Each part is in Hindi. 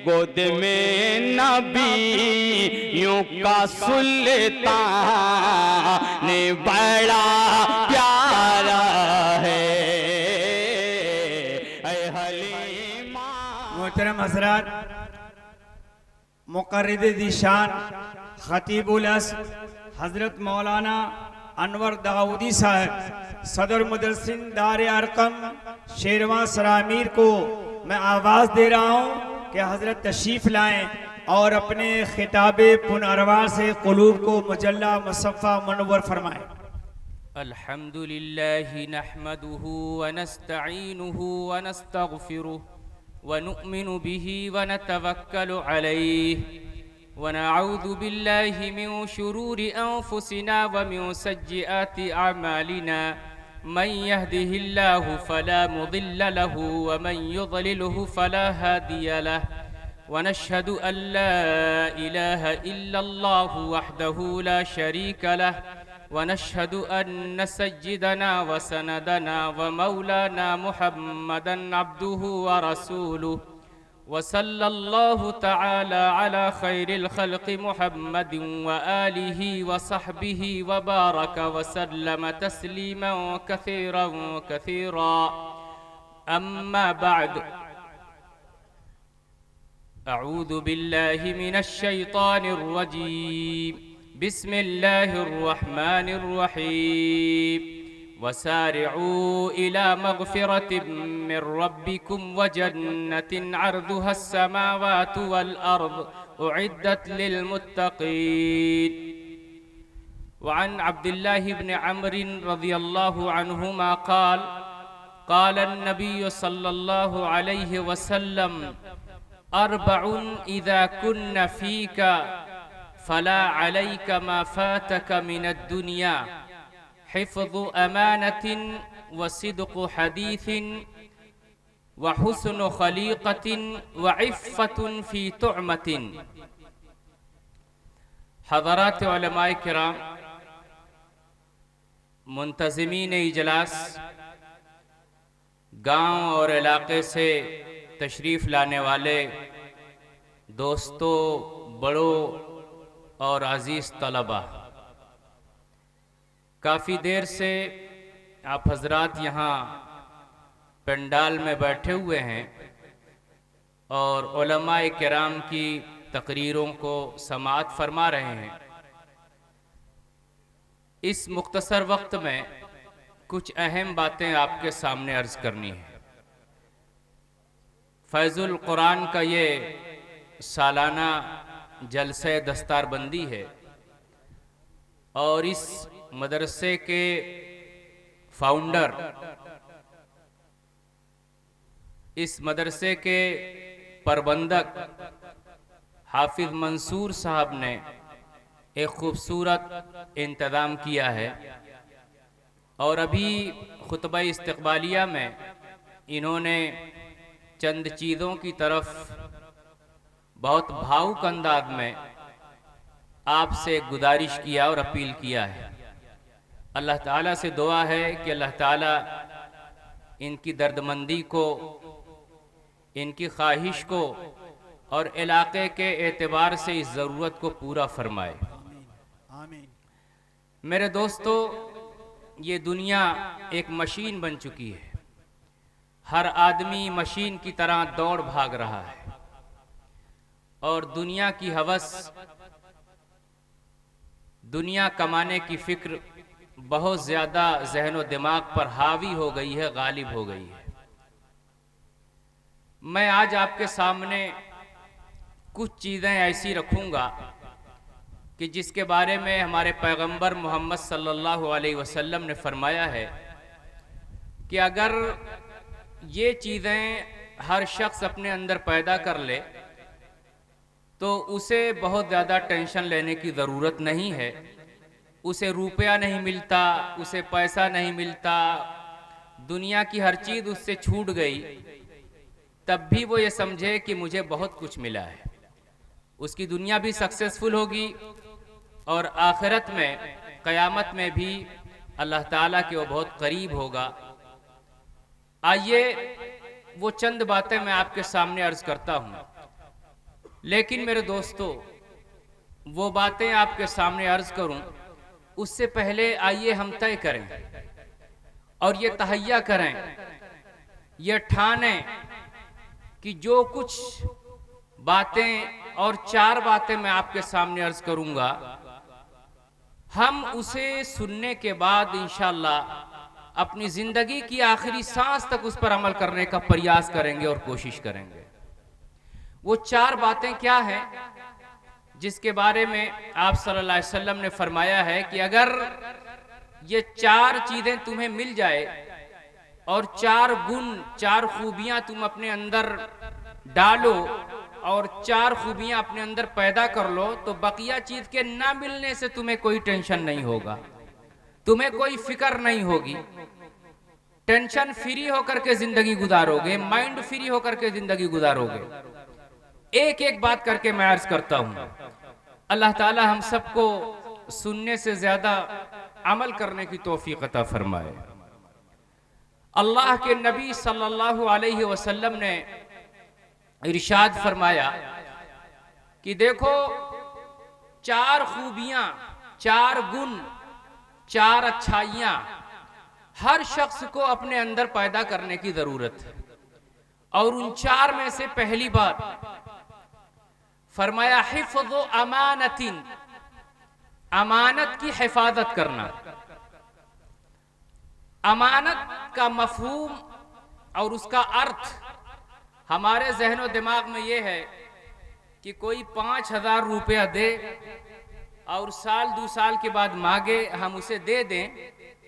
गोद में नबियों का सुल्तान बड़ा प्यारा है। ऐ हलीमा। मोहतरम हज़रात, मुक़र्रिद दिशान खतीबुल अस हज़रत मौलाना अनवर दाऊदी साहब सदर मुदर्रिसिन दारे अरकम शेरवां सरामीर को मैं आवाज़ दे रहा हूँ कि हज़रत तशरीफ़ लाएँ और अपने खिताबे पुनर्वार से क़ुलूब को मुजल्ला मुसफ़्फ़ा मुनव्वर फरमाएँ। अल्हम्दुलिल्लाहि नहमदुहु व नस्तईनुहु व नस्तगफिरुहु व नुअमिनु बिही व नतवक्कलु अलैहि व नऊज़ु बिल्लाहि मिन शुरूरि अंफुसिना व मिन सय्यिआति अमालिना मन यहदिहिल्लाहु फला मुदिल्ल लहु व मन युद्लिलहु फला हादिय लहु व नशहदु अन ला इलाहा इल्लल्लाहु वहदहु ला शरीक लहु व नशहदु अन्न सय्यिदना व सनदना व मौलाना मुहम्मदन अब्दुहु व रसूलुहु व सल्लल्लाहु तआला अला खैरिल खल्क़ि मुहम्मदिन व आलिहि व सहबिहि व बारक व सल्लम तस्लीमन कसीरन कसीरा। अम्मा बअद, अऊज़ु बिल्लाहि मिनश शैतानिर रजीम। बिस्मिल्लाहिर रहमानिर रहीम। वसारिऊ इला मग़फ़िरतिन मिर रब्बिकुम व जन्नतिन अर्दुहा अस्समावातु वल अर्द उइद्दत लिल मुत्तक़ीन। वअन अब्दुल्लाह इब्न अम्र रज़ियल्लाहु अन्हुमा क़ाल क़ाल अन्नबिय्यु सल्लल्लाहु अलैहि वसल्लम अर्बउन इज़ा कुन्न फ़ीका फला अलैका मा फ़ातका मिनद दुनिया हिफ़्ज़ु अमानतिन व सिद्क़ु हदीसिन व हुस्नु खलीक़तिन व इफ़्फ़तुन फ़ी तुअमतिन। हज़रात उलमाए किराम, मुंतज़िमीन इजलास, गांव और इलाके से तशरीफ़ लाने वाले दोस्तों, बड़ों और अज़ीज़ तलबा, काफ़ी देर से आप हजरात यहाँ पंडाल में बैठे हुए हैं और उलमाए किराम की तकरीरों को समाअत फरमा रहे हैं। इस मुख्तसर वक्त में कुछ अहम बातें आपके सामने अर्ज़ करनी है। फैज़ुल कुरान का ये सालाना जलसे दस्तारबंदी है और इस मदरसे के फाउंडर, इस मदरसे के प्रबंधक हाफिज मंसूर साहब ने एक खूबसूरत इंतज़ाम किया है और अभी खुतबा इस्तक़बालिया में इन्होंने चंद चीज़ों की तरफ बहुत भावुक अंदाज में आपसे गुजारिश किया और अपील किया है। अल्लाह ताला से दुआ है कि अल्लाह ताला इनकी दर्दमंदी को, इनकी ख्वाहिश को और इलाके के एतबार से इस ज़रूरत को पूरा फरमाए। आमीन। मेरे दोस्तों, ये दुनिया एक मशीन बन चुकी है। हर आदमी मशीन की तरह दौड़ भाग रहा है और दुनिया की हवस, दुनिया कमाने की फिक्र बहुत ज़्यादा ज़हन व दिमाग पर हावी हो गई है, गालिब हो गई है। मैं आज आपके सामने कुछ चीज़ें ऐसी रखूँगा कि जिसके बारे में हमारे पैगंबर मोहम्मद सल्लल्लाहु अलैहि वसल्लम ने फरमाया है कि अगर ये चीज़ें हर शख्स अपने अंदर पैदा कर ले तो उसे बहुत ज़्यादा टेंशन लेने की ज़रूरत नहीं है। उसे रुपया नहीं मिलता, उसे पैसा नहीं मिलता, दुनिया की हर चीज़ उससे छूट गई, तब भी वो ये समझे कि मुझे बहुत कुछ मिला है। उसकी दुनिया भी सक्सेसफुल होगी और आखिरत में, क़यामत में भी अल्लाह ताला के वो बहुत करीब होगा। आइए वो चंद बातें मैं आपके सामने अर्ज़ करता हूँ लेकिन मेरे दोस्तों, वो बातें आपके सामने अर्ज करूं उससे पहले आइए हम तय करें और ये तहैया करें, ये ठाने कि जो कुछ बातें और 4 बातें मैं आपके सामने अर्ज करूंगा, हम उसे सुनने के बाद इंशाअल्लाह अपनी जिंदगी की आखिरी सांस तक उस पर अमल करने का प्रयास करेंगे और कोशिश करेंगे। वो 4 बातें क्या हैं जिसके बारे में आप सल्लल्लाहु अलैहि वसल्लम ने फरमाया है कि अगर ये 4 चीजें तुम्हें मिल जाए और 4 गुण, 4 खूबियां तुम अपने अंदर डालो और 4 खूबियां अपने अंदर पैदा कर लो, तो बकिया चीज के ना मिलने से तुम्हें कोई टेंशन नहीं होगा, तुम्हें कोई फिक्र नहीं होगी, टेंशन फ्री होकर के जिंदगी गुजारोगे, माइंड फ्री होकर के जिंदगी गुजारोगे। एक एक बात करके मैं अर्ज करता हूं। अल्लाह ताला हम सबको सुनने से ज्यादा अमल करने की तौफीक अता फरमाए। अल्लाह के नबी सल्लल्लाहु अलैहि वसल्लम ने इरशाद फरमाया कि देखो, 4 खूबियां, 4 गुण, 4 अच्छाइयां हर शख्स को अपने अंदर पैदा करने की जरूरत है। और उन 4 में से पहली बात फरमाया हिफ्ज़ अमानतिन, अमानत की हिफाजत करना। अमानत का मफहूम और उसका अर्थ हमारे ज़हनो दिमाग में यह है कि कोई 5,000 रुपया दे और साल 2 साल के बाद मांगे, हम उसे दे दें,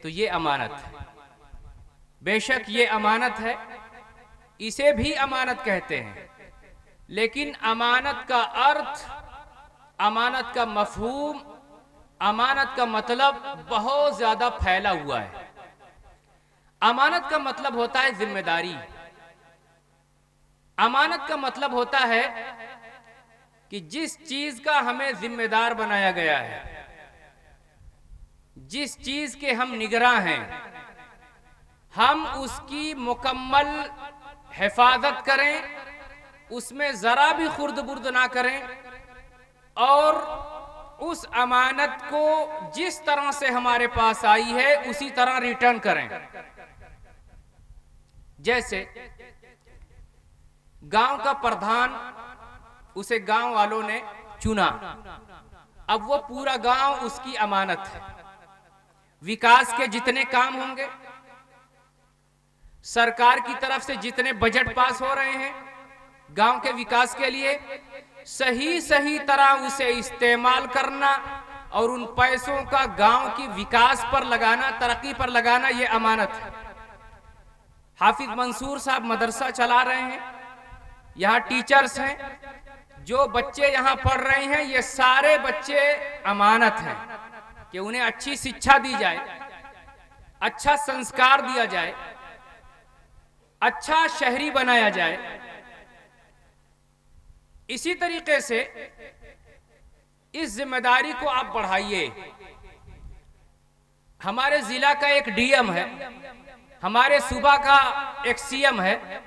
तो ये अमानत है। बेशक ये अमानत है, इसे भी अमानत कहते हैं, लेकिन अमानत का अर्थ, अमानत का मफहूम, अमानत का मतलब बहुत ज्यादा फैला हुआ है। अमानत का मतलब होता है जिम्मेदारी। अमानत का मतलब होता है कि जिस चीज का हमें जिम्मेदार बनाया गया है, जिस चीज के हम निगरां हैं, हम उसकी मुकम्मल हिफाजत करें, उसमें जरा भी खुर्द बुर्द ना करें और उस अमानत को जिस तरह से हमारे पास आई है उसी तरह रिटर्न करें। जैसे गांव का प्रधान, उसे गांव वालों ने चुना, अब वो पूरा गांव उसकी अमानत है। विकास के जितने काम होंगे, सरकार की तरफ से जितने बजट पास हो रहे हैं गांव के विकास के लिए, सही सही तरह उसे इस्तेमाल करना और उन पैसों का गांव की विकास पर लगाना, तरक्की पर लगाना, ये अमानत है। हाफिज मंसूर साहब मदरसा चला रहे हैं, यहाँ टीचर्स हैं, जो बच्चे यहाँ पढ़ रहे हैं, ये सारे बच्चे अमानत हैं कि उन्हें अच्छी शिक्षा दी जाए, अच्छा संस्कार दिया जाए, अच्छा शहरी बनाया जाए। इसी तरीके से इस जिम्मेदारी को आप बढ़ाइए। हमारे जिला का एक डीएम है, हमारे सूबा का एक सीएम है,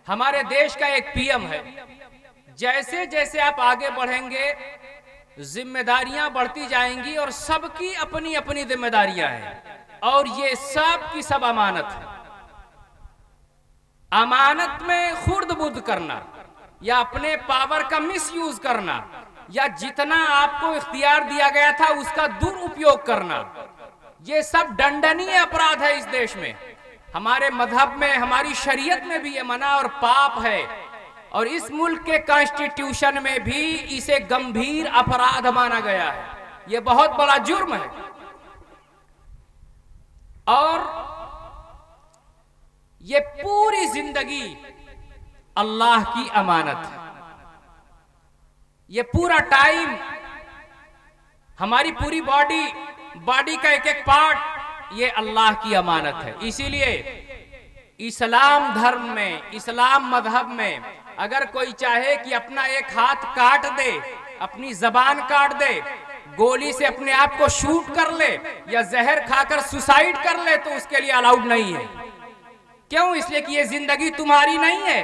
हमारे देश का एक पीएम है। जैसे जैसे आप आगे बढ़ेंगे जिम्मेदारियां बढ़ती जाएंगी और सबकी अपनी अपनी जिम्मेदारियां हैं और ये सब की सब अमानत है। अमानत में खुर्द बुर्द करना या अपने पावर का मिसयूज करना या जितना आपको इख्तियार दिया गया था उसका दुरुपयोग करना, ये सब दंडनीय अपराध है इस देश में। हमारे मजहब में, हमारी शरीयत में भी ये मना और पाप है और इस मुल्क के कॉन्स्टिट्यूशन में भी इसे गंभीर अपराध माना गया है। ये बहुत बड़ा जुर्म है और ये पूरी जिंदगी अल्लाह की अमानत है। ये पूरा टाइम, हमारी पूरी बॉडी का एक एक पार्ट, ये अल्लाह की अमानत है। इसीलिए इस्लाम धर्म में, इस्लाम मजहब में अगर कोई चाहे कि अपना एक हाथ काट दे, अपनी जबान काट दे, गोली से अपने आप को शूट कर ले या जहर खाकर सुसाइड कर ले, तो उसके लिए अलाउड नहीं है। क्यों? इसलिए कि ये जिंदगी तुम्हारी नहीं है,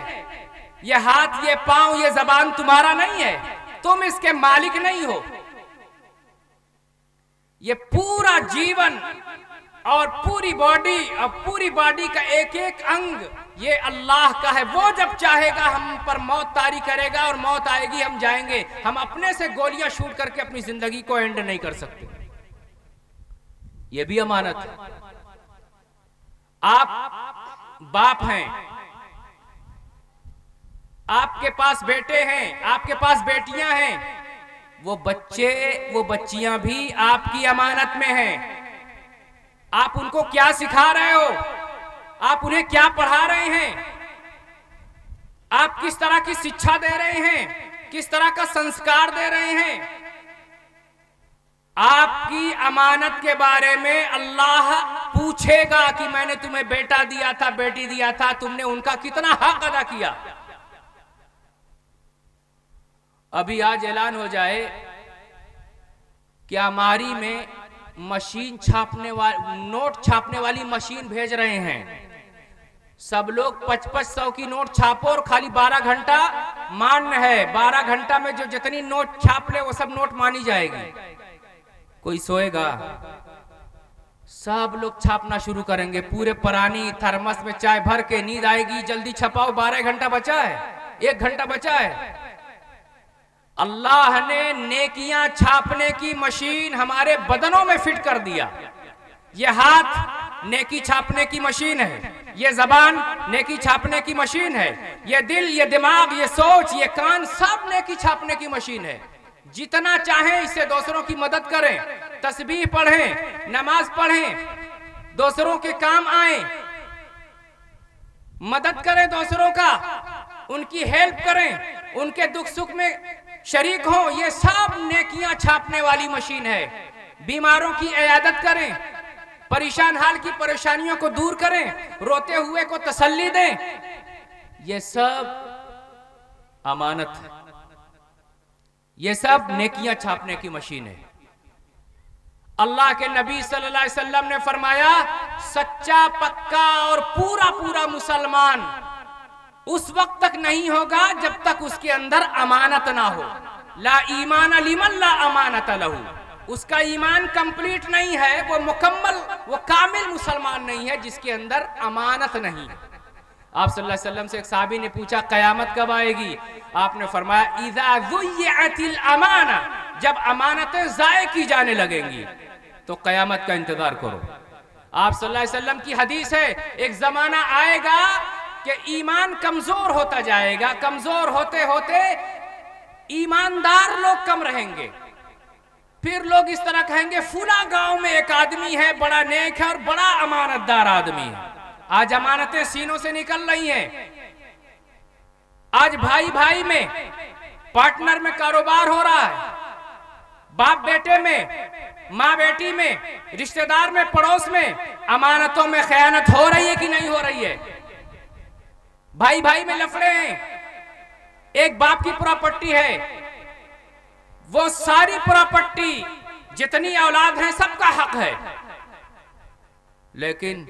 ये हाथ, ये पांव, ये जबान तुम्हारा नहीं है। तुम इसके मालिक नहीं हो। ये पूरा जीवन और पूरी बॉडी का एक एक अंग ये अल्लाह का है। वो जब चाहेगा हम पर मौत तारी करेगा और मौत आएगी, हम जाएंगे। हम अपने से गोलियां शूट करके अपनी जिंदगी को एंड नहीं कर सकते। ये भी अमानत है। आप बाप हैं, आपके पास बेटे हैं, आपके पास बेटियां हैं। वो बच्चे, वो बच्चियां भी आपकी अमानत में हैं। आप उनको क्या सिखा रहे हो, आप उन्हें क्या पढ़ा रहे हैं, आप किस तरह की शिक्षा दे रहे हैं, किस तरह का संस्कार दे रहे हैं। आपकी अमानत के बारे में अल्लाह पूछेगा कि मैंने तुम्हें बेटा दिया था, बेटी दिया था, तुमने उनका कितना हक अदा किया। अभी आज ऐलान हो जाए कि अमारी में मशीन छापने वाली, नोट छापने वाली मशीन भेज रहे हैं। सब लोग 5500 की नोट छापो और खाली 12 घंटा मान्य है। 12 घंटा में जो जितनी नोट छाप ले वो सब नोट मानी जाएगी। कोई सोएगा? सब लोग छापना शुरू करेंगे। पूरे पुरानी थर्मस में चाय भर के, नींद आएगी, जल्दी छपाओ, 12 घंटा बचा है, 1 घंटा बचा है। अल्लाह ने नेकियां छापने की मशीन हमारे बदनों में फिट कर दिया। ये हाथ नेकी छापने की मशीन है, ये जबान नेकी छापने की मशीन है, ये दिल, ये दिमाग, ये सोच, ये कान, सब नेकी छापने की मशीन है। जितना चाहें इससे दूसरों की मदद करें, तस्बीह पढ़ें, नमाज पढ़ें, दूसरों के काम आए, मदद करें दूसरों का, उनकी हेल्प करें, उनके दुख सुख में शरीक हो। ये सब नेकियां छापने वाली मशीन है। बीमारों की इयादत करें, परेशान हाल की परेशानियों को दूर करें, रोते हुए को तसल्ली दें। ये सब अमानत है, ये सब नेकियां छापने की मशीन है। अल्लाह के नबी सल्लल्लाहु अलैहि वसल्लम ने फरमाया, सच्चा, पक्का और पूरा पूरा मुसलमान उस वक्त तक नहीं होगा जब तक उसके अंदर अमानत ना हो। ला ईमान लिमन ला अमानत लहू। उसका ईमान कंप्लीट नहीं है, वो मुकम्मल, वो कामिल मुसलमान नहीं है जिसके अंदर अमानत नहीं। आप सल्लल्लाहु अलैहि वसल्लम से एक साहबी ने पूछा, कयामत कब आएगी? आपने फरमाया, इज़ा ज़ुय्यअतिल अमाना, जब अमानतें ज़ाय की जाने लगेंगी तो कयामत का इंतजार करो। आप सल्लल्लाहु अलैहि वसल्लम की हदीस है, एक जमाना आएगा कि ईमान कमजोर होता जाएगा, कमजोर होते होते ईमानदार लोग कम रहेंगे। फिर लोग इस तरह कहेंगे, फुला गांव में एक आदमी है, बड़ा नेक है और बड़ा अमानतदार आदमी है। आज अमानतें सीनों से निकल रही हैं। आज भाई भाई में, पार्टनर में कारोबार हो रहा है, बाप बेटे में, माँ बेटी में, रिश्तेदार में, पड़ोस में अमानतों में खयानत हो रही है कि नहीं हो रही है? भाई भाई में लफड़े हैं। एक बाप की प्रॉपर्टी है, वो सारी प्रॉपर्टी जितनी औलाद है सबका हक है, लेकिन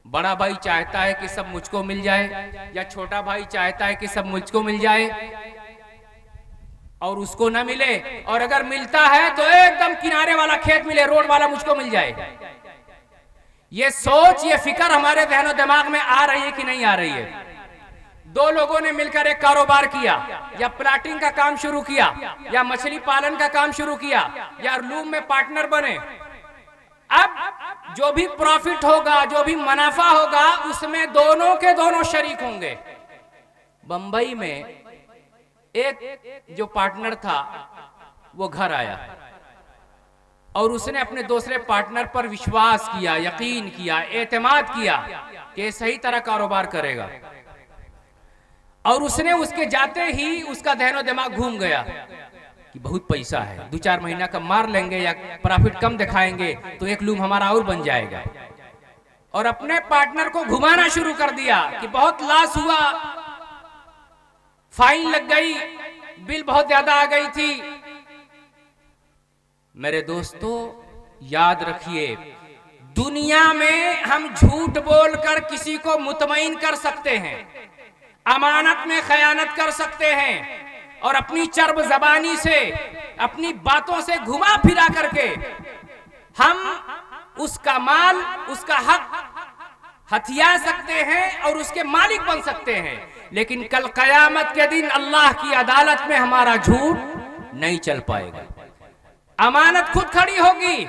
बड़ा भाई चाहता है कि सब मुझको मिल जाए, या छोटा भाई चाहता है कि सब मुझको मिल जाए और उसको ना मिले, और अगर मिलता है तो एकदम किनारे वाला खेत मिले, रोड वाला मुझको मिल जाए। ये सोच, ये फिक्र हमारे ज़हन दिमाग में आ रही है कि नहीं आ रही है? दो लोगों ने मिलकर एक कारोबार किया, या प्लाटिंग का काम शुरू किया, या मछली पालन का काम शुरू किया, या लूम में पार्टनर बने। अब जो भी प्रॉफिट होगा, जो भी मुनाफा होगा, उसमें दोनों के दोनों शरीक होंगे। बंबई में एक जो पार्टनर था वो घर आया और उसने अपने दूसरे पार्टनर पर विश्वास किया, यकीन किया, एतमाद किया कि सही तरह कारोबार करेगा। और उसने उसके जाते ही उसका ज़हन दिमाग घूम गया कि बहुत पैसा है, 2-4 महीना का मार लेंगे या प्रॉफिट कम दिखाएंगे तो एक लूम हमारा और बन जाएगा। और अपने पार्टनर को घुमाना शुरू कर दिया कि बहुत लॉस हुआ, फाइन लग गई, बिल बहुत ज्यादा आ गई थी। मेरे दोस्तों, याद रखिए, दुनिया में हम झूठ बोलकर किसी को मुतमईन कर सकते हैं, अमानत में खयानत कर सकते हैं, और अपनी चर्ब जबानी से, अपनी बातों से घुमा फिरा करके हम उसका माल, उसका हक हथिया सकते हैं और उसके मालिक बन सकते हैं, लेकिन कल कयामत के दिन अल्लाह की अदालत में हमारा झूठ नहीं चल पाएगा। अमानत खुद खड़ी होगी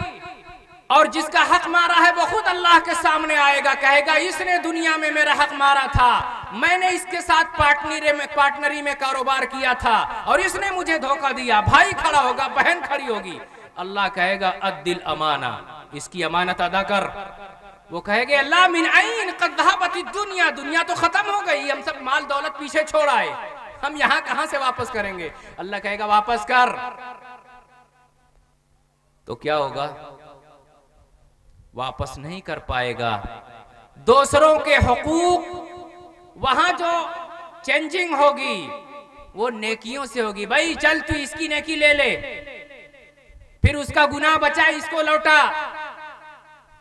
और जिसका हक मारा है वो खुद अल्लाह के सामने आएगा, कहेगा इसने दुनिया में मेरा हक मारा था, मैंने इसके साथ पार्टनरी में कारोबार किया था और इसने मुझे धोखा दिया। भाई खड़ा होगा, बहन खड़ी होगी, अल्लाह कहेगा अद्दिल अमाना, इसकी अमानत अदा कर। वो कहेंगे अल्लाह मिन आइन कद ज़हबत दुनिया, दुनिया तो खत्म हो गई, हम सब माल दौलत पीछे छोड़ आए, हम यहां कहां से वापस करेंगे। अल्लाह कहेगा वापस कर। तो क्या होगा? वापस नहीं कर पाएगा। दूसरों के हुकूक वहां जो चेंजिंग होगी वो नेकियों से होगी। भाई चल तू इसकी नेकी ले ले, फिर उसका गुनाह बचा इसको लौटा,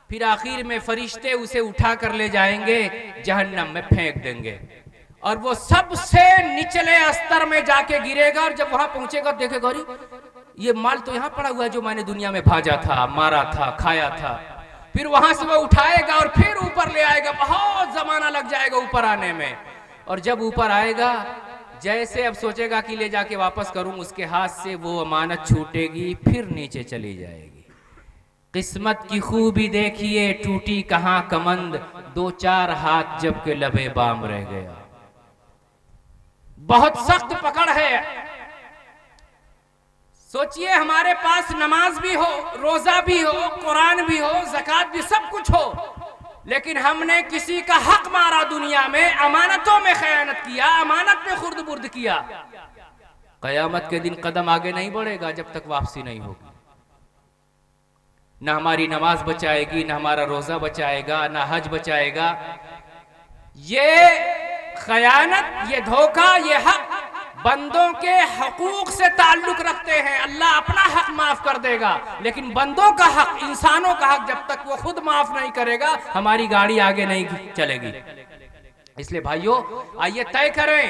फिर आखिर में फरिश्ते उसे उठा कर ले जाएंगे, जहन्नम में फेंक देंगे और वो सबसे निचले स्तर में जाके गिरेगा। और जब वहां पहुंचेगा देखेगा ये माल तो यहाँ पड़ा हुआ है जो मैंने दुनिया में भाजा था, मारा था, खाया था। फिर वहां से वो उठाएगा और फिर ऊपर ले आएगा, बहुत जमाना लग जाएगा ऊपर आने में। और जब ऊपर आएगा, जैसे अब सोचेगा कि ले जाके वापस करूं, उसके हाथ से वो अमानत छूटेगी, फिर नीचे चली जाएगी। किस्मत की खूबी देखिए, टूटी कहां कमंद, 2-4 हाथ जब के लबे बाम रह गया। बहुत सख्त पकड़ है। सोचिए हमारे पास नमाज भी हो, रोजा भी हो, कुरान भी हो, ज़कात भी, सब कुछ हो, लेकिन हमने किसी का हक मारा दुनिया में, अमानतों में खयानत किया, अमानत में खुर्द बुर्द किया। कयामत के दिन कदम आगे नहीं बढ़ेगा जब तक वापसी नहीं होगी। ना हमारी नमाज बचाएगी, ना हमारा रोजा बचाएगा, ना हज बचाएगा। ये खयानत, ये धोखा, ये हक बंदों के हकूक से ताल्लुक रखते हैं। अल्लाह अपना हक माफ कर देगा, लेकिन बंदों का हक, इंसानों का हक जब तक वो खुद माफ नहीं करेगा, हमारी गाड़ी आगे नहीं चलेगी। इसलिए भाइयों, आइए तय करें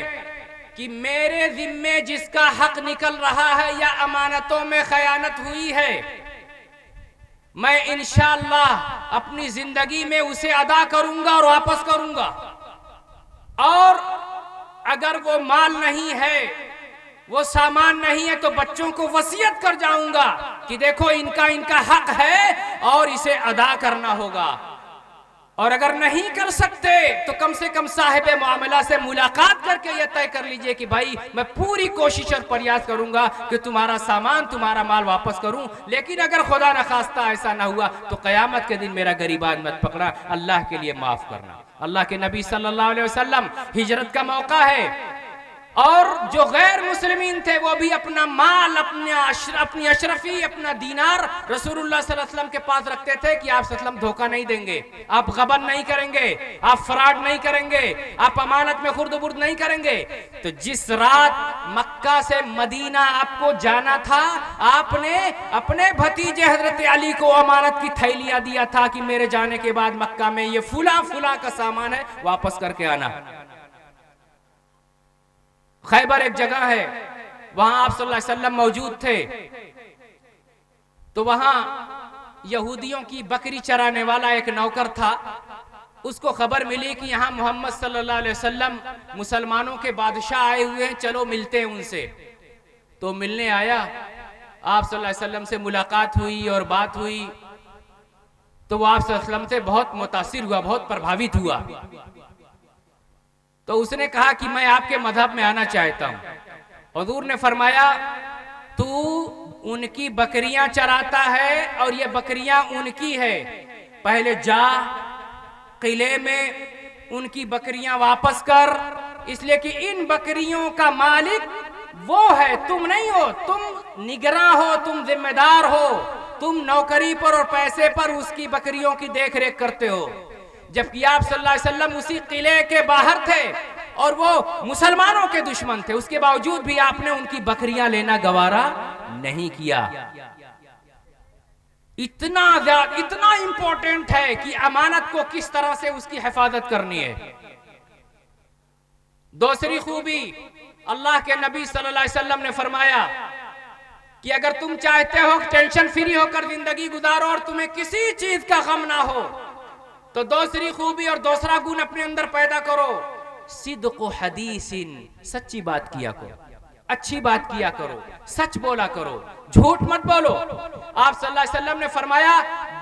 कि मेरे जिम्मे जिसका हक निकल रहा है या अमानतों में खयानत हुई है, मैं इंशाअल्लाह अपनी जिंदगी में उसे अदा करूंगा और वापस करूंगा। और अगर वो माल नहीं है, वो सामान नहीं है, तो बच्चों को वसीयत कर जाऊंगा कि देखो इनका हक है और इसे अदा करना होगा। और अगर नहीं कर सकते तो कम से कम साहिब मामला से मुलाकात करके यह तय कर लीजिए कि भाई मैं पूरी कोशिश और प्रयास करूंगा कि तुम्हारा सामान, तुम्हारा माल वापस करूं, लेकिन अगर खुदा न खास्ता ऐसा ना हुआ तो कयामत के दिन मेरा गरीबान मत पकड़ा, अल्लाह के लिए माफ करना। अल्लाह के नबी सल्लल्लाहु अलैहि वसल्लम, हिजरत का मौका है और जो गैर मुस्लिमीन थे वो भी अपना माल, अपनी अशरफी, अपना दीनार रसूलुल्लाह सल्लल्लाहु अलैहि वसल्लम के पास रखते थे कि आप सल्लल्लाहु अलैहि वसल्लम धोखा नहीं देंगे, आप गबन नहीं करेंगे, आप फ्रॉड नहीं करेंगे, आप अमानत में खुर्द-बुर्द नहीं करेंगे। तो जिस रात मक्का से मदीना आपको जाना था, आपने अपने भतीजे हजरत अली को अमानत की थैलियां दिया था कि मेरे जाने के बाद मक्का में ये फुला फुला का सामान है, वापस करके आना। खैबर एक जगह है, वहां आप सल्लल्लाहु अलैहि वसल्लम मौजूद थे। तो वहां यहूदियों की बकरी चराने वाला एक नौकर था। उसको खबर मिली कि यहां मोहम्मद सल्लल्लाहु अलैहि वसल्लम मुसलमानों के बादशाह आए हुए हैं, चलो मिलते हैं उनसे। तो मिलने आया, आप सल्लल्लाहु अलैहि वसल्लम से मुलाकात हुई और बात हुई। तो वो आप सल्लल्लाहु अलैहि वसल्लम से बहुत मुतासिर हुआ, बहुत प्रभावित हुआ। तो उसने कहा कि मैं आपके मजहब में आना चाहता हूं। हुजूर ने फरमाया, तू उनकी बकरियां चराता है और ये बकरियां उनकी है, पहले जा किले में उनकी बकरियां वापस कर, इसलिए कि इन बकरियों का मालिक वो है, तुम नहीं हो। तुम निगरां हो, तुम जिम्मेदार हो, तुम नौकरी पर और पैसे पर उसकी बकरियों की देख रेख करते हो। जबकि आप सल्लल्लाहु अलैहि वसल्लम उसी किले के बाहर थे और वो मुसलमानों के दुश्मन थे, उसके बावजूद भी आपने उनकी बकरियां लेना गवारा नहीं किया। इतना इंपॉर्टेंट है कि अमानत को किस तरह से उसकी हिफाजत करनी है। दूसरी खूबी अल्लाह के नबी सल्लल्लाहु अलैहि वसल्लम ने फरमाया कि अगर तुम चाहते हो टेंशन फ्री होकर जिंदगी गुजारो और तुम्हें किसी चीज का गम ना हो, तो दूसरी खूबी और दूसरा गुण अपने अंदर पैदा करो, सिद्क़ु हदीसिन, सच्ची बात किया करो, अच्छी बात किया करो, सच बोला करो, झूठ मत बोलो। आप सल्लल्लाहु अलैहि वसल्लम ने फरमाया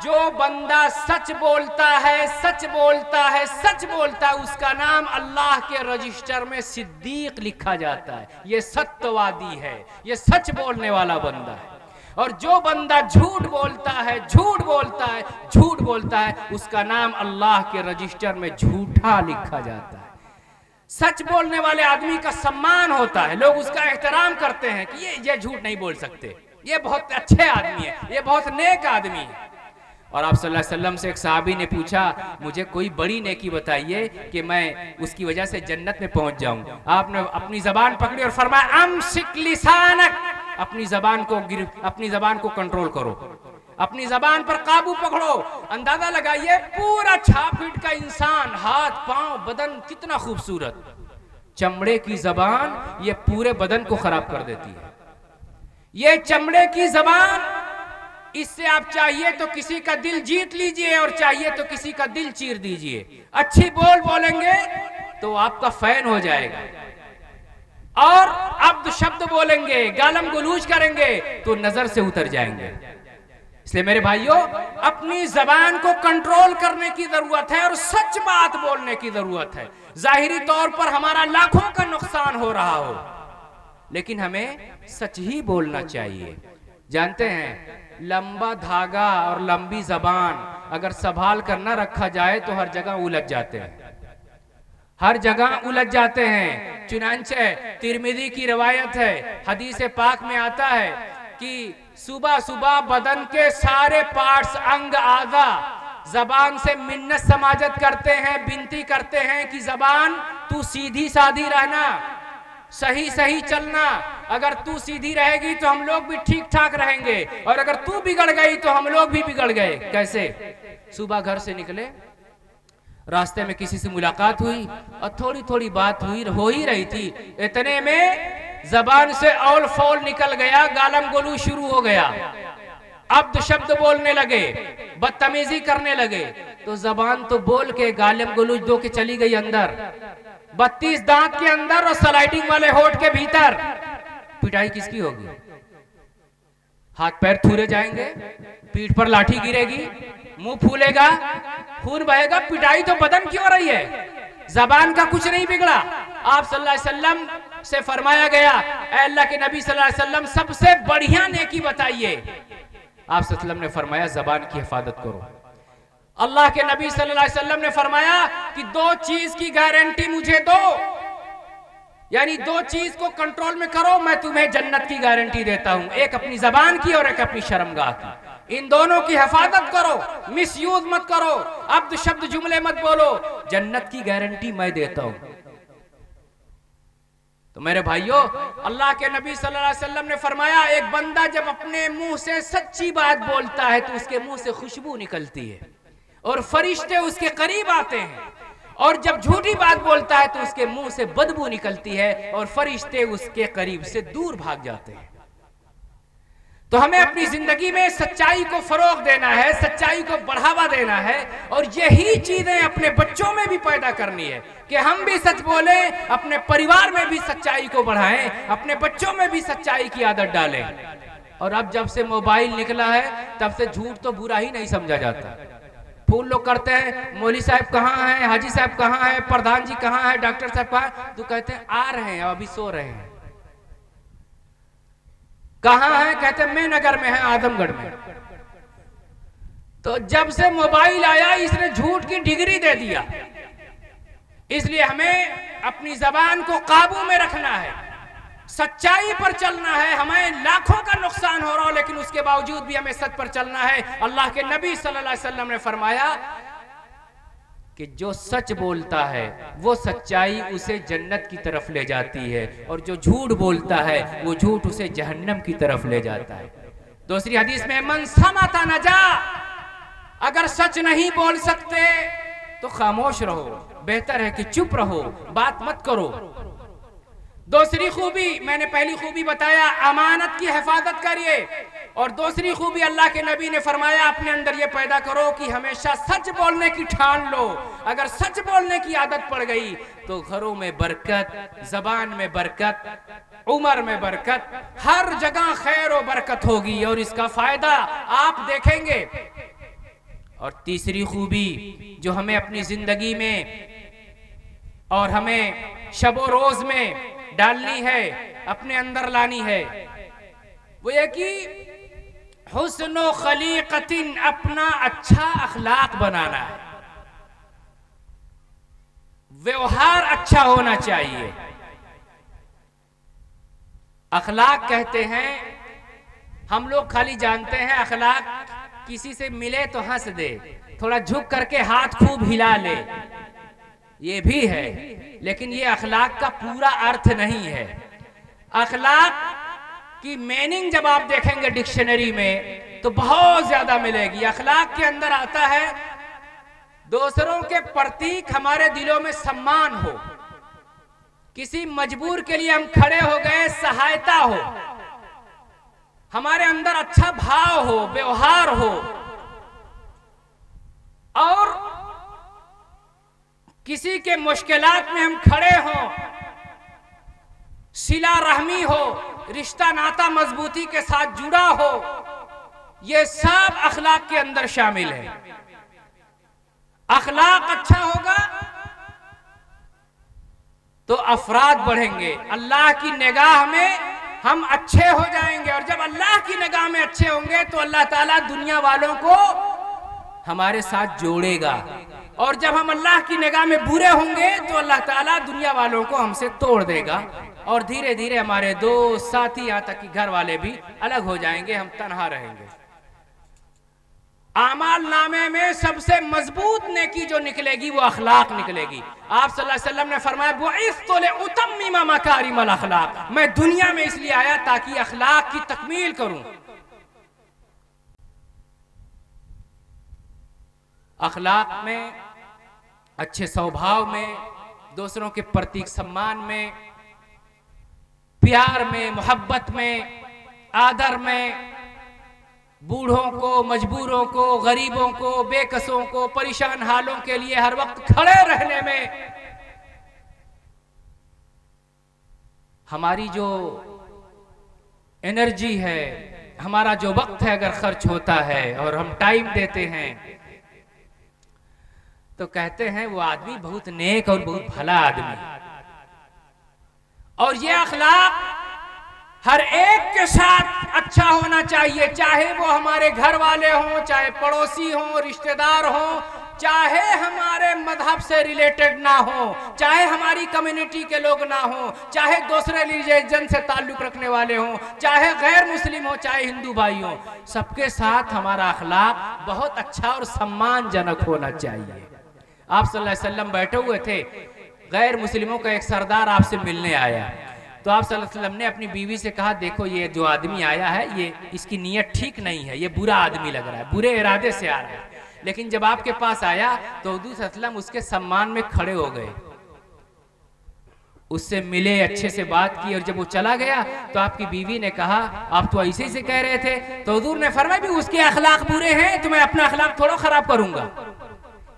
जो बंदा सच बोलता है, सच बोलता है, सच बोलता है, उसका नाम अल्लाह के रजिस्टर में सिद्दीक लिखा जाता है। ये सत्यवादी है, ये सच बोलने वाला बंदा है। और जो बंदा झूठ बोलता है, झूठ बोलता है, झूठ बोलता है, उसका नाम अल्लाह के रजिस्टर में झूठा लिखा जाता है। सच बोलने वाले आदमी का सम्मान होता है, लोग उसका एहतराम करते हैं कि ये झूठ नहीं बोल सकते, ये बहुत अच्छे आदमी है, ये बहुत नेक आदमी है। और आप सल्लल्लाहु अलैहि वसल्लम से एक सहाबी ने पूछा मुझे कोई बड़ी नेकी बताइए कि मैं उसकी वजह से जन्नत में पहुंच जाऊं। आपने अपनी जबान पकड़ी और फरमाया अमसिक लिसानक, अपनी जबान को कंट्रोल करो, अपनी जबान पर काबू पकड़ो। अंदाजा लगाइए पूरा 6 फीट का इंसान, हाथ पांव बदन कितना खूबसूरत, चमड़े की जबान ये पूरे बदन को खराब कर देती है। ये चमड़े की जबान, इससे आप चाहिए तो किसी का दिल जीत लीजिए और चाहिए तो किसी का दिल चीर दीजिए। अच्छी बोलेंगे तो आपका फैन हो जाएगा, और अब्द शब्द बोलेंगे, गालम गलूज करेंगे तो नजर से उतर जाएंगे। इसलिए मेरे भाइयों, अपनी जबान को कंट्रोल करने की जरूरत है और सच बात बोलने की जरूरत है। जाहिरी तौर पर हमारा लाखों का नुकसान हो रहा हो, लेकिन हमें सच ही बोलना चाहिए। जानते हैं लंबा धागा और लंबी जबान अगर संभाल कर न रखा जाए तो हर जगह उलझ जाते हैं, हर जगह उलझ जाते हैं। चुनांचे तिरमिजी की रवायत है, हदीस पाक में आता है कि सुबह सुबह बदन के सारे पार्ट्स, अंग आज़ा जबान से मिन्नत समाजत करते हैं, विनती करते हैं कि जबान तू सीधी साधी रहना, सही सही चलना। अगर तू सीधी रहेगी तो हम लोग भी ठीक ठाक रहेंगे, और अगर तू बिगड़ गई तो हम लोग भी बिगड़ गए। कैसे? सुबह घर से निकले, रास्ते में किसी से मुलाकात हुई और थोड़ी थोड़ी बात हो ही रही थी, इतने में जबान से औल फौल निकल गया, गालम गोलू शुरू हो गया, अब्द शब्द बोलने लगे, बदतमीजी करने लगे। तो जबान तो बोल के गालम गलूज दो के चली गई अंदर, 32 दांत के अंदर और स्लाइडिंग वाले होठ के भीतर। पिटाई किसकी होगी? हाथ पैर थूरे जाएंगे, पीठ पर लाठी गिरेगी, मुंह फूलेगा, खून बहेगा। पिटाई तो बदन की हो रही है, जबान का कुछ नहीं बिगड़ा। आप सल्लल्लाहु अलैहि वसल्लम से फरमाया गया, ऐ अल्लाह के नबी सल्लल्लाहु अलैहि वसल्लम सबसे बढ़िया नेकी बताइए। आप सल्लल्लाहु अलैहि वसल्लम ने फरमाया जबान की हिफाजत करो। अल्लाह के नबी सल्लल्लाहु अलैहि वसल्लम ने फरमाया कि 2 चीज की गारंटी मुझे दो, यानी 2 चीज को कंट्रोल में करो, मैं तुम्हें जन्नत की गारंटी देता हूं, एक अपनी जबान की और एक अपनी शर्मगाह की। इन दोनों की हिफाजत करो, मिसयूज मत करो, अब्द शब्द जुमले मत बोलो, जन्नत की गारंटी मैं देता हूं। तो मेरे भाइयों, अल्लाह के नबी सल्लल्लाहु अलैहि वसल्लम ने फरमाया एक बंदा जब अपने मुंह से सच्ची बात बोलता है तो उसके मुंह से खुशबू निकलती है और फरिश्ते उसके करीब आते हैं, और जब झूठी बात बोलता है तो उसके मुंह से बदबू निकलती है और फरिश्ते उसके करीब से दूर भाग जाते हैं। तो हमें अपनी जिंदगी में सच्चाई को फरोग देना है, सच्चाई को बढ़ावा देना है, और यही चीजें अपने बच्चों में भी पैदा करनी है कि हम भी सच बोले, अपने परिवार में भी सच्चाई को बढ़ाएं, अपने बच्चों में भी सच्चाई की आदत डालें। और अब जब से मोबाइल निकला है तब से झूठ तो बुरा ही नहीं समझा जाता। फूल लोग करते हैं, मौली साहब कहाँ हैं, हाजी साहब कहाँ हैं, प्रधान जी कहाँ हैं, डॉक्टर साहब कहाँ, तो कहते हैं आ रहे हैं, अभी सो रहे हैं। कहाँ हैं? कहते हैं मैं नगर में है, आजमगढ़ में। तो जब से मोबाइल आया इसने झूठ की डिग्री दे दिया। इसलिए हमें अपनी जबान को काबू में रखना है, सच्चाई पर चलना है। हमें लाखों का नुकसान हो रहा हो लेकिन उसके बावजूद भी हमें सच पर चलना है। अल्लाह के नबी सल्लल्लाहु अलैहि वसल्लम ने फरमाया कि जो सच बोलता है वो सच्चाई उसे जन्नत की तरफ ले जाती है, और जो झूठ बोलता है वो झूठ उसे जहन्नम की तरफ ले जाता है। दूसरी हदीस में मन समाता नजा, अगर सच नहीं बोल सकते तो खामोश रहो, बेहतर है कि चुप रहो, बात मत करो। दूसरी खूबी, मैंने पहली खूबी बताया अमानत की हिफाजत करिए, और दूसरी खूबी अल्लाह के नबी ने फरमाया अपने अंदर ये पैदा करो कि हमेशा सच बोलने की ठान लो। अगर सच बोलने की आदत पड़ गई तो घरों में बरकत, जबान में बरकत, उम्र में बरकत, हर जगह खैर और बरकत होगी और इसका फायदा आप देखेंगे। और तीसरी खूबी जो हमें अपनी जिंदगी में और हमें शबो रोज में डालनी है, अपने अंदर लानी है, वो ये कि हुस्नो खलीकतिन, अपना अच्छा अखलाक बनाना है। व्यवहार अच्छा होना चाहिए। अखलाक कहते हैं, हम लोग खाली जानते हैं अखलाक किसी से मिले तो हंस दे, थोड़ा झुक करके हाथ खूब हिला ले, ये भी है, लेकिन ये अखलाक का पूरा अर्थ नहीं है। अखलाक की मीनिंग जब आप देखेंगे डिक्शनरी में तो बहुत ज्यादा मिलेगी। अखलाक के अंदर आता है दूसरों के प्रतीक हमारे दिलों में सम्मान हो, किसी मजबूर के लिए हम खड़े हो गए, सहायता हो, हमारे अंदर अच्छा भाव हो, व्यवहार हो, और किसी के मुश्किलात में हम खड़े हों, सिला रहमी हो, रिश्ता नाता मजबूती के साथ जुड़ा हो, ये सब अखलाक के अंदर शामिल है। अखलाक अच्छा होगा तो अफराद बढ़ेंगे, अल्लाह की निगाह में हम अच्छे हो जाएंगे, और जब अल्लाह की निगाह में अच्छे होंगे तो अल्लाह ताला दुनिया वालों को हमारे साथ जोड़ेगा, और जब हम अल्लाह की निगाह में बुरे होंगे तो अल्लाह ताला दुनिया वालों को हमसे तोड़ देगा, और धीरे धीरे हमारे दोस्त साथी यहाँ तक कि घर वाले भी अलग हो जाएंगे, हम तन्हा रहेंगे। आमाल नामे में सबसे मजबूत नेकी जो निकलेगी वो अखलाक निकलेगी। आप सल्लल्लाहु अलैहि वसल्लम ने फरमाया बुइस्तु लिउतम्मिमा मकारिमल अखलाक, मैं दुनिया में इसलिए आया ताकि अखलाक की तकमील करूं। अखलाक में, अच्छे स्वभाव में, दूसरों के प्रति सम्मान में, प्यार में, मोहब्बत में, आदर में, बूढ़ों को, मजबूरों को, गरीबों को, बेकसों को, परेशान हालों के लिए हर वक्त खड़े रहने में, हमारी जो एनर्जी है, हमारा जो वक्त है अगर खर्च होता है और हम टाइम देते हैं तो कहते हैं वो आदमी बहुत नेक और बहुत भला आदमी। और ये अखलाक हर एक के साथ अच्छा होना चाहिए, चाहे वो हमारे घर वाले हों, चाहे पड़ोसी हों, रिश्तेदार हों, चाहे हमारे मजहब से रिलेटेड ना हो, चाहे हमारी कम्युनिटी के लोग ना हो, चाहे दूसरे रिलीजन से ताल्लुक रखने वाले हों, चाहे गैर मुस्लिम हो, चाहे हिंदू भाई हो, सबके साथ हमारा अखलाक बहुत अच्छा और सम्मानजनक होना चाहिए। आप सल्लल्लाहु अलैहि वसल्लम बैठे हुए थे, गैर मुस्लिमों का एक सरदार आपसे मिलने आया, तो आप सल्लल्लाहु अलैहि वसल्लम ने अपनी बीवी से कहा देखो ये जो आदमी आया है ये इसकी नीयत ठीक नहीं है, ये बुरा आदमी लग रहा है, बुरे इरादे से आ रहा है, लेकिन जब आपके पास आया तो हुजूर सल्लल्लाहु अलैहि वसल्लम उसके सम्मान में खड़े हो गए, उससे मिले, अच्छे से बात की, और जब वो चला गया तो आपकी बीवी ने कहा आप तो ऐसे ही से कह रहे थे, तो हुजूर ने फरमाया भी उसके अखलाक बुरे हैं तो मैं अपना अखलाक थोड़ा खराब करूंगा।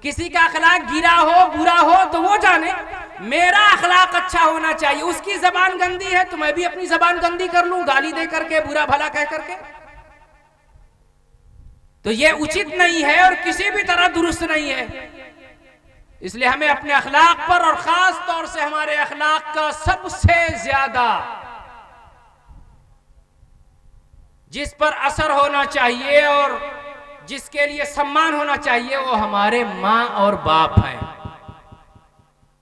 किसी का अखलाक गिरा हो, बुरा हो तो वो जाने, मेरा अखलाक अच्छा होना चाहिए। उसकी जबान गंदी है तो मैं भी अपनी जबान गंदी कर लूं, गाली दे करके, बुरा भला कह करके, तो ये उचित नहीं है और किसी भी तरह दुरुस्त नहीं है। इसलिए हमें अपने अखलाक पर, और खास तौर से हमारे अखलाक का सबसे ज्यादा जिस पर असर होना चाहिए और जिसके लिए सम्मान होना चाहिए वो हमारे माँ और बाप हैं।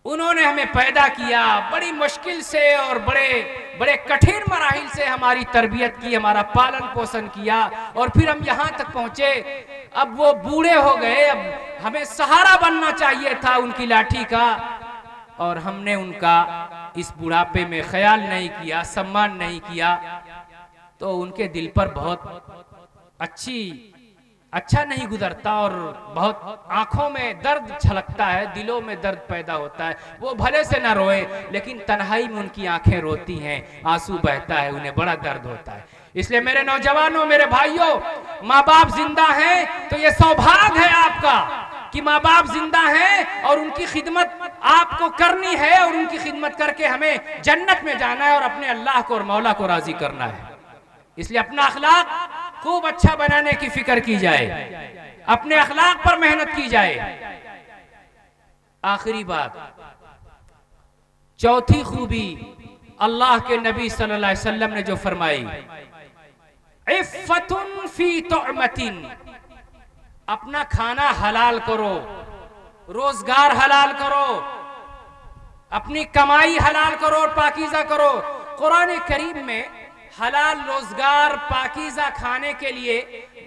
उन्होंने हमें पैदा किया, बड़ी मुश्किल से और बड़े बड़े कठिन मराहिल से हमारी तरबियत की, हमारा पालन पोषण किया, और फिर हम यहाँ तक पहुँचे। अब वो बूढ़े हो गए, अब हमें सहारा बनना चाहिए था उनकी लाठी का, और हमने उनका इस बुढ़ापे में ख्याल नहीं किया, सम्मान नहीं किया, तो उनके दिल पर बहुत अच्छी अच्छा नहीं गुजरता और बहुत आंखों में दर्द छलकता है, दिलों में दर्द पैदा होता है। वो भले से ना रोए लेकिन तन्हाई में उनकी आंखें रोती हैं, आंसू बहता है, उन्हें बड़ा दर्द होता है। इसलिए मेरे नौजवानों, मेरे भाइयों, माँ बाप जिंदा हैं तो ये सौभाग्य है आपका कि माँ बाप जिंदा हैं और उनकी खिदमत आपको करनी है और उनकी खिदमत करके हमें जन्नत में जाना है और अपने अल्लाह को और मौला को राजी करना है। इसलिए अपना अखलाक खूब अच्छा बनाने की फिक्र की जाए, अपने अखलाक पर मेहनत की जाए। आखिरी बात, चौथी खूबी अल्लाह के नबी सल्लल्लाहु अलैहि वसल्लम ने जो फरमाई, इफ़्फ़तुन फी तुअमतिन, अपना खाना हलाल करो, रोजगार हलाल करो, अपनी कमाई हलाल करो और पाकीज़ा करो। कुरान करीम में हलाल रोजगार, पाकीज़ा खाने के लिए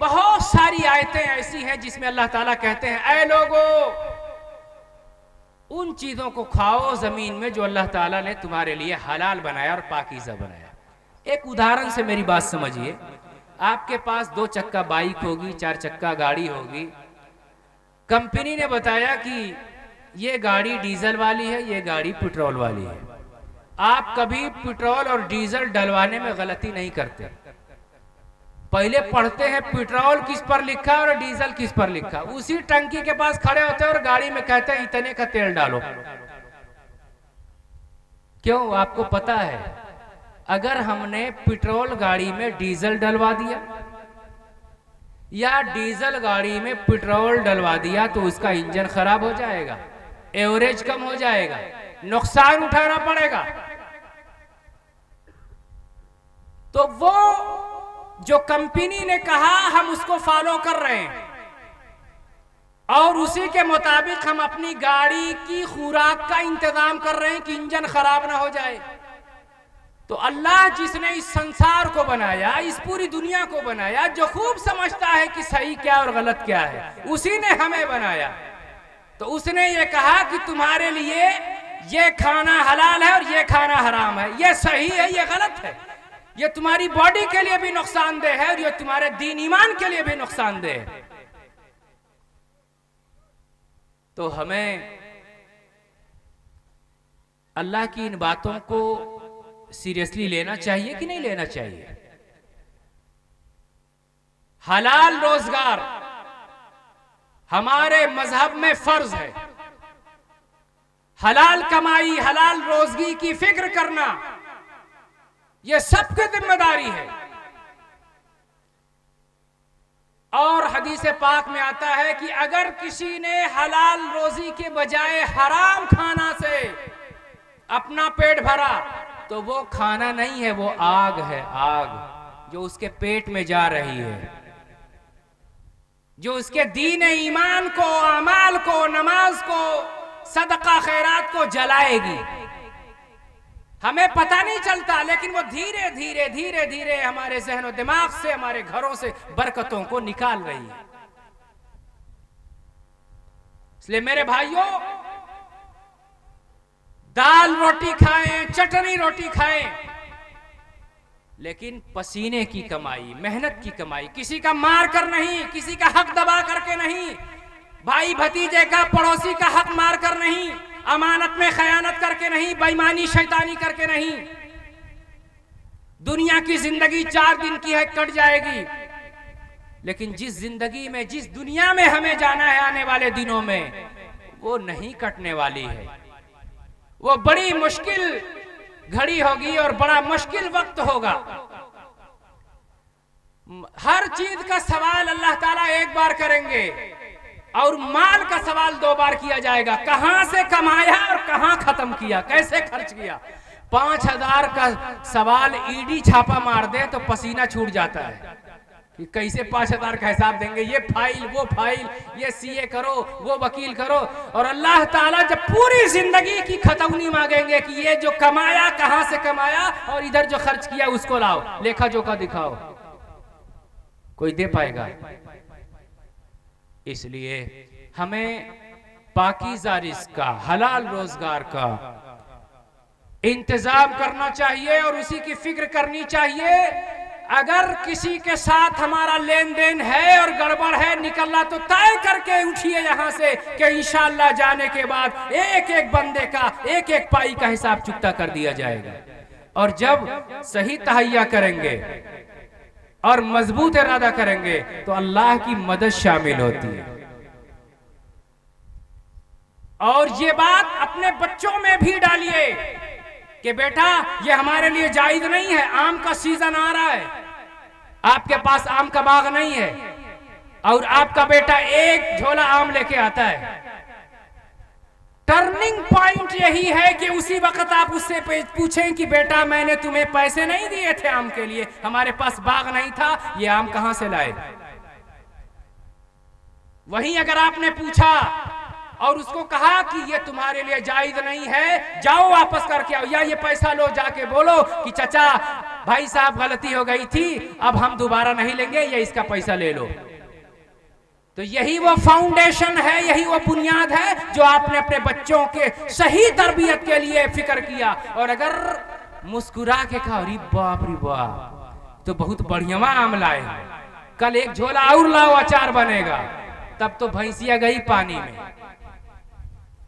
बहुत सारी आयतें ऐसी हैं जिसमें अल्लाह ताला कहते हैं, ऐ लोगों, उन चीजों को खाओ जमीन में जो अल्लाह ताला ने तुम्हारे लिए हलाल बनाया और पाकीज़ा बनाया। एक उदाहरण से मेरी बात समझिए। आपके पास 2 चक्का बाइक होगी, 4 चक्का गाड़ी होगी। कंपनी ने बताया कि ये गाड़ी डीजल वाली है, ये गाड़ी पेट्रोल वाली है। आप कभी पेट्रोल और डीजल डलवाने में गलती नहीं करते। पहले पढ़ते हैं पेट्रोल किस पर लिखा और डीजल किस पर लिखा। उसी टंकी के पास खड़े होते हैं और गाड़ी में कहते हैं इतने का तेल डालो। क्यों? आपको पता है अगर हमने पेट्रोल गाड़ी में डीजल डलवा दिया या डीजल गाड़ी में पेट्रोल डलवा दिया तो उसका इंजन खराब हो जाएगा, एवरेज कम हो जाएगा, नुकसान उठाना पड़ेगा। तो वो जो कंपनी ने कहा हम उसको फॉलो कर रहे हैं और उसी के मुताबिक हम अपनी गाड़ी की खुराक का इंतजाम कर रहे हैं कि इंजन खराब ना हो जाए। तो अल्लाह जिसने इस संसार को बनाया, इस पूरी दुनिया को बनाया, जो खूब समझता है कि सही क्या और गलत क्या है, उसी ने हमें बनाया। तो उसने ये कहा कि तुम्हारे लिए ये खाना हलाल है और ये खाना हराम है, ये सही है, ये गलत है, ये तुम्हारी बॉडी के लिए भी नुकसानदेह है और ये तुम्हारे दीन ईमान के लिए भी नुकसानदेह है। तो हमें अल्लाह की इन बातों को सीरियसली लेना चाहिए कि नहीं लेना चाहिए? हलाल रोजगार हमारे मजहब में फर्ज है। हलाल कमाई, हलाल रोजगी की फिक्र करना यह सबकी जिम्मेदारी है। और हदीस पाक में आता है कि अगर किसी ने हलाल रोजी के बजाय हराम खाना से अपना पेट भरा तो वो खाना नहीं है, वो आग है, आग जो उसके पेट में जा रही है, जो उसके दीन ईमान को, अमाल को, नमाज को, सदका खैरात को जलाएगी। हमें पता नहीं चलता लेकिन वो धीरे धीरे धीरे धीरे हमारे जहन और दिमाग से, हमारे घरों से बरकतों को निकाल रही है। इसलिए मेरे भाइयों, दाल रोटी खाएं, चटनी रोटी खाएं, लेकिन पसीने की कमाई, मेहनत की कमाई, किसी का मार कर नहीं, किसी का हक दबा करके नहीं, भाई भतीजे का, पड़ोसी का हक मार कर नहीं, अमानत में खयानत करके नहीं, बेईमानी शैतानी करके नहीं। दुनिया की जिंदगी 4 दिन की है, कट जाएगी, लेकिन जिस जिंदगी में, जिस दुनिया में हमें जाना है आने वाले दिनों में, वो नहीं कटने वाली है। वो बड़ी मुश्किल घड़ी होगी और बड़ा मुश्किल वक्त होगा। हर चीज का सवाल अल्लाह ताला एक बार करेंगे और माल का सवाल 2 बार किया जाएगा। कहां से कमाया और कहां खत्म किया, कैसे खर्च किया। 5000 का सवाल ईडी छापा मार दे तो पसीना छूट जाता है कि कैसे 5000 का हिसाब देंगे, ये फाइल, वो फाइल, ये सीए करो, वो वकील करो। और अल्लाह ताला जब पूरी जिंदगी की खतौनी मांगेंगे कि ये जो कमाया कहां से कमाया और इधर जो खर्च किया उसको लाओ, लेखा जोखा दिखाओ, कोई दे पाएगा? इसलिए हमें पाकीज़ा रिज़्क़ का, हलाल रोजगार का इंतजाम करना चाहिए और उसी की फिक्र करनी चाहिए अगर किसी के साथ हमारा लेन देन है और गड़बड़ है, निकलना तो तय करके उठिए यहाँ से कि इंशाअल्लाह जाने के बाद एक एक बंदे का एक एक पाई का हिसाब चुकता कर दिया जाएगा। और जब सही तहैया करेंगे और मजबूत इरादा करेंगे तो अल्लाह की मदद शामिल होती है। और ये बात अपने बच्चों में भी डालिए कि बेटा ये हमारे लिए जायज नहीं है, आम का सीजन आ रहा है, आपके पास आम का बाग नहीं है और आपका बेटा एक झोला आम लेके आता है। टर्निंग पॉइंट यही है कि उसी वक्त आप उससे पूछें कि बेटा मैंने तुम्हें पैसे नहीं दिए थे आम के लिए, हमारे पास बाग नहीं था, ये आम कहां से लाए। वहीं अगर आपने पूछा और उसको कहा कि ये तुम्हारे लिए जायज नहीं है, जाओ वापस करके आओ, या ये पैसा लो, जाके बोलो कि चाचा भाई साहब गलती हो गई थी, अब हम दोबारा नहीं लेंगे, ये इसका पैसा ले लो। तो यही वो फाउंडेशन है, यही वो बुनियाद है जो आपने अपने बच्चों के सही तरबियत के लिए फिक्र किया। और अगर मुस्कुरा के कहा अरे बाप रे बाप तो बहुत बढ़िया आम लाए, कल एक झोला और लाओ अचार बनेगा, तब तो भैंसिया गई पानी में,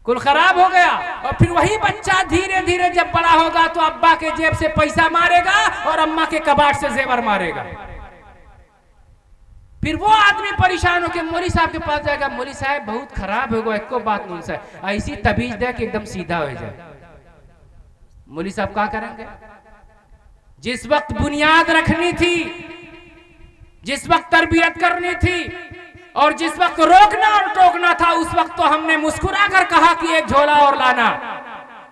कुल खराब हो गया। और फिर वही बच्चा धीरे धीरे जब बड़ा होगा तो अब्बा के जेब से पैसा मारेगा और अम्मा के कबाड़ से जेवर मारेगा। फिर वो आदमी परेशान होकर मौली साहब के पास जाएगा, मौली साहब बहुत खराब हो गया, एको बात नहीं सा, ऐसी तबीज दे कि एकदम सीधा हो जाए। मौली साहब क्या करेंगे? जिस वक्त बुनियाद रखनी थी, जिस वक्त तरबियत करनी थी और जिस वक्त रोकना और टोकना था, उस वक्त तो हमने मुस्कुरा कर कहा कि एक झोला और लाना।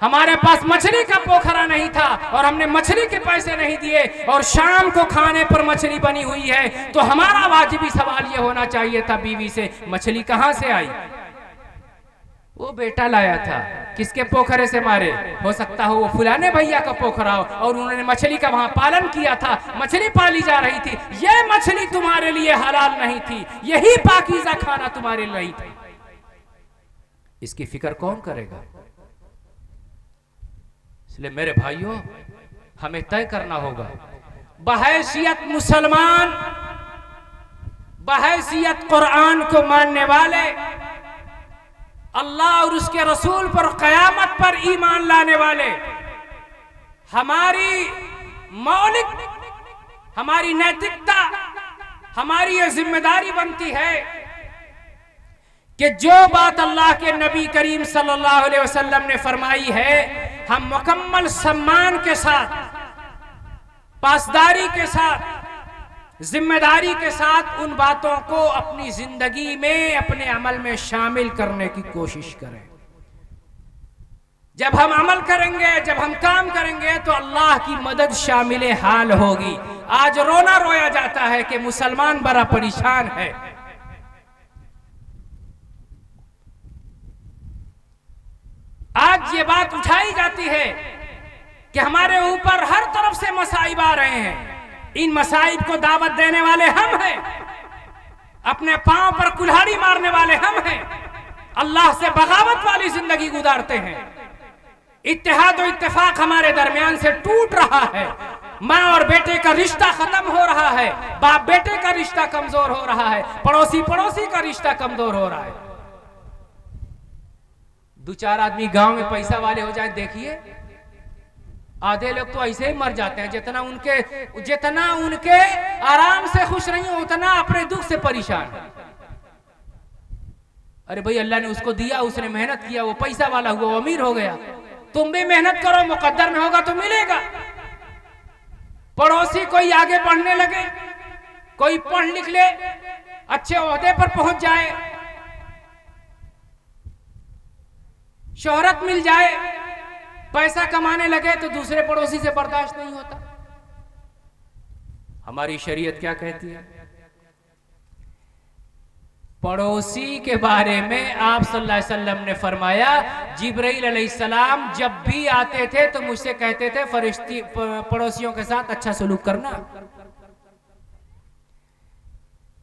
हमारे पास मछली का पोखरा नहीं था और हमने मछली के पैसे नहीं दिए और शाम को खाने पर मछली बनी हुई है, तो हमारा वाजिबी सवाल यह होना चाहिए था बीवी से, मछली कहां से आई? वो बेटा लाया था, किसके पोखरे से मारे? हो सकता हो वो फुलाने भैया का पोखरा हो और उन्होंने मछली का वहां पालन किया था, मछली पाली जा रही थी। ये मछली तुम्हारे लिए हलाल नहीं थी, यही पाकीज़ा खाना तुम्हारे लिए नहीं था। इसकी फिक्र कौन करेगा? इसलिए मेरे भाइयों हमें तय करना होगा, बहैसियत मुसलमान, बहैसियत कुरान को मानने वाले, अल्लाह और उसके रसूल पर कयामत पर ईमान लाने वाले, हमारी मौलिक, हमारी नैतिकता, हमारी ये जिम्मेदारी बनती है कि जो बात अल्लाह के नबी करीम सल्लल्लाहु अलैहि वसल्लम ने फरमाई है, हम मुकम्मल सम्मान के साथ, पासदारी के साथ, जिम्मेदारी के साथ उन बातों को अपनी जिंदगी में, अपने अमल में शामिल करने की कोशिश करें। जब हम अमल करेंगे, जब हम काम करेंगे तो अल्लाह की मदद शामिल हाल होगी। आज रोना रोया जाता है कि मुसलमान बड़ा परेशान है। आज ये बात उठाई जाती है कि हमारे ऊपर हर तरफ से मसाइब आ रहे हैं, इन मसाइब को दावत देने वाले हम हैं, अपने पांव पर कुल्हाड़ी मारने वाले हम हैं, अल्लाह से बगावत वाली जिंदगी गुजारते हैं, इत्तेहाद और इत्तेफाक हमारे दरमियान से टूट रहा है, माँ और बेटे का रिश्ता खत्म हो रहा है, बाप बेटे का रिश्ता कमजोर हो रहा है, पड़ोसी पड़ोसी का रिश्ता कमजोर हो रहा है। दो चार आदमी गांव में पैसा वाले हो जाए, देखिए आधे लोग तो ऐसे ही मर जाते हैं, जितना उनके आराम से खुश नहीं हो उतना अपने दुख से परेशान। अरे भाई अल्लाह ने उसको दिया, उसने मेहनत किया, वो पैसा वाला हुआ, वो अमीर हो गया। तुम भी मेहनत करो, मुकद्दर में होगा तो मिलेगा। पड़ोसी कोई आगे पढ़ने लगे, कोई पढ़ लिख ले, अच्छे ओहदे पर पहुंच जाए, शोहरत मिल जाए, पैसा कमाने लगे तो दूसरे पड़ोसी से बर्दाश्त नहीं होता। हमारी शरीयत क्या कहती है? पड़ोसी के बारे में आप सल्लल्लाहु अलैहि वसल्लम ने फरमाया, जिब्राइल अलैहिस्सलाम जब भी आते थे तो मुझसे कहते थे फरिश्ती पड़ोसियों के साथ अच्छा सलूक करना।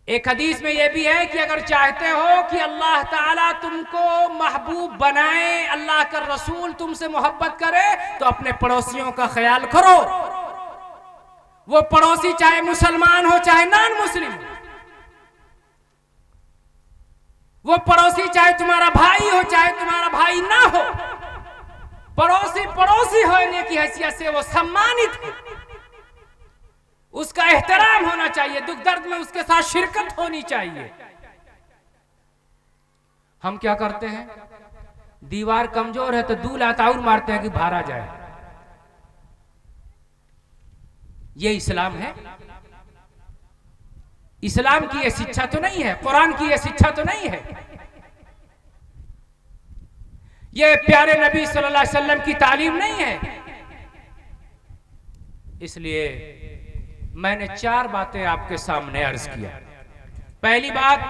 एक हदीस में यह भी है कि अगर चाहते हो कि अल्लाह ताला तुमको महबूब बनाए, अल्लाह का रसूल तुमसे मोहब्बत करे, तो अपने पड़ोसियों का ख्याल करो। वो पड़ोसी चाहे मुसलमान हो चाहे नॉन मुस्लिम हो, वो पड़ोसी चाहे तुम्हारा भाई हो चाहे तुम्हारा भाई ना हो, पड़ोसी पड़ोसी होने की हैसियत से वो सम्मानित है, उसका एहतराम होना चाहिए, दुख दर्द में उसके साथ शिरकत होनी चाहिए। हम क्या करते हैं, दीवार कमजोर है तो दूल आताउर मारते हैं कि भारा जाए। ये इस्लाम है? इस्लाम की यह शिक्षा तो नहीं है, कुरान की यह शिक्षा तो नहीं है, ये प्यारे नबी सल्लल्लाहु अलैहि वसल्लम की तालीम नहीं है। इसलिए मैंने 4 बातें आपके सामने अर्ज किया। पहली बात,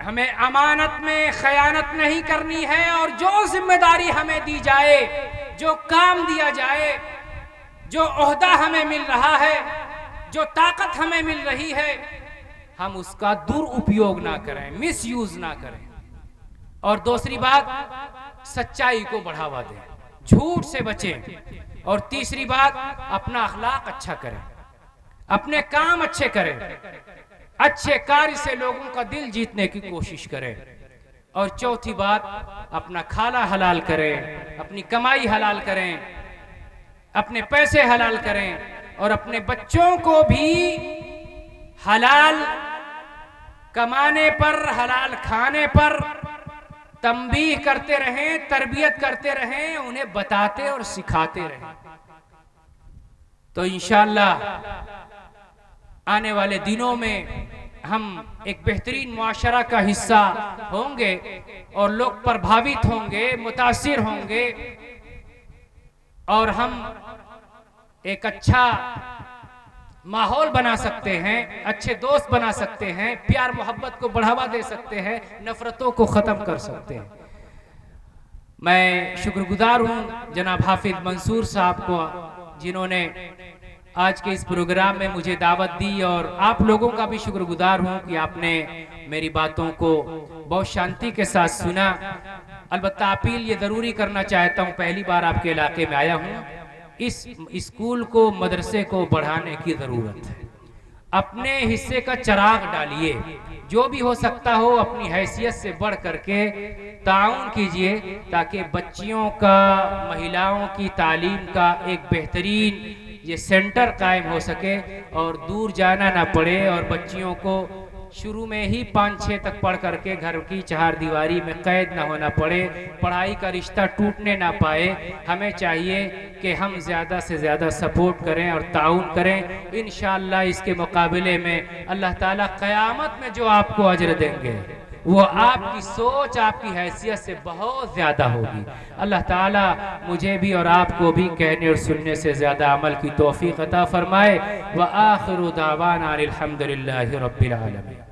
हमें अमानत में खयानत नहीं करनी है और जो जिम्मेदारी हमें दी जाए, जो काम दिया जाए, जो ओहदा हमें मिल रहा है, जो ताकत हमें मिल रही है, हम उसका दुरुपयोग ना करें, मिसयूज ना करें। और दूसरी बात, सच्चाई को बढ़ावा दें, झूठ से बचें। और तीसरी बात, अपना अखलाक अच्छा करें, अपने काम अच्छे करें, अच्छे कार्य से लोगों का दिल जीतने की कोशिश करें। और चौथी बात, अपना खाना हलाल करें, अपनी कमाई हलाल करें, अपने पैसे हलाल करें और अपने बच्चों को भी हलाल कमाने पर, हलाल खाने पर तंबीह करते रहें, तरबियत करते रहें, उन्हें बताते और सिखाते रहें। तो इंशाअल्लाह आने वाले दिनों में हम एक बेहतरीन मुआशरा का हिस्सा होंगे और लोग प्रभावित होंगे, मुतासिर होंगे और हम एक अच्छा माहौल बना सकते हैं, अच्छे दोस्त बना सकते हैं, प्यार मोहब्बत को बढ़ावा दे सकते हैं, नफरतों को ख़त्म कर सकते हैं। मैं शुक्रगुजार हूँ जनाब हाफिज मंसूर साहब को, जिन्होंने आज के इस प्रोग्राम में मुझे दावत दी, और आप लोगों का भी शुक्रगुजार हूँ कि आपने मेरी बातों को बहुत शांति के साथ सुना। अलबत्ता अपील ये ज़रूरी करना चाहता हूँ, पहली बार आपके इलाके में आया हूँ, इस स्कूल को, मदरसे को बढ़ाने की ज़रूरत है। अपने हिस्से का चिराग डालिए, जो भी हो सकता हो अपनी हैसियत से बढ़ करके ताउन कीजिए, ताकि बच्चियों का, महिलाओं की तालीम का एक बेहतरीन ये सेंटर कायम हो सके और दूर जाना ना पड़े और बच्चियों को शुरू में ही 5-6 तक पढ़ करके घर की 4 दीवारी में कैद ना होना पड़े, पढ़ाई का रिश्ता टूटने ना पाए। हमें चाहिए कि हम ज़्यादा से ज़्यादा सपोर्ट करें और ताउन करें। इंशाअल्लाह इसके मुकाबले में अल्लाह ताला क़यामत में जो आपको अजर देंगे वो आपकी सोच, आपकी हैसियत से बहुत ज़्यादा होगी। अल्लाह ताला मुझे भी और आपको भी कहने और सुनने से ज़्यादा अमल की तौफीक अता फरमाए। व आखिरु दावाना अनिल हम्दुलिल्लाहि रब्बिल आलमीन।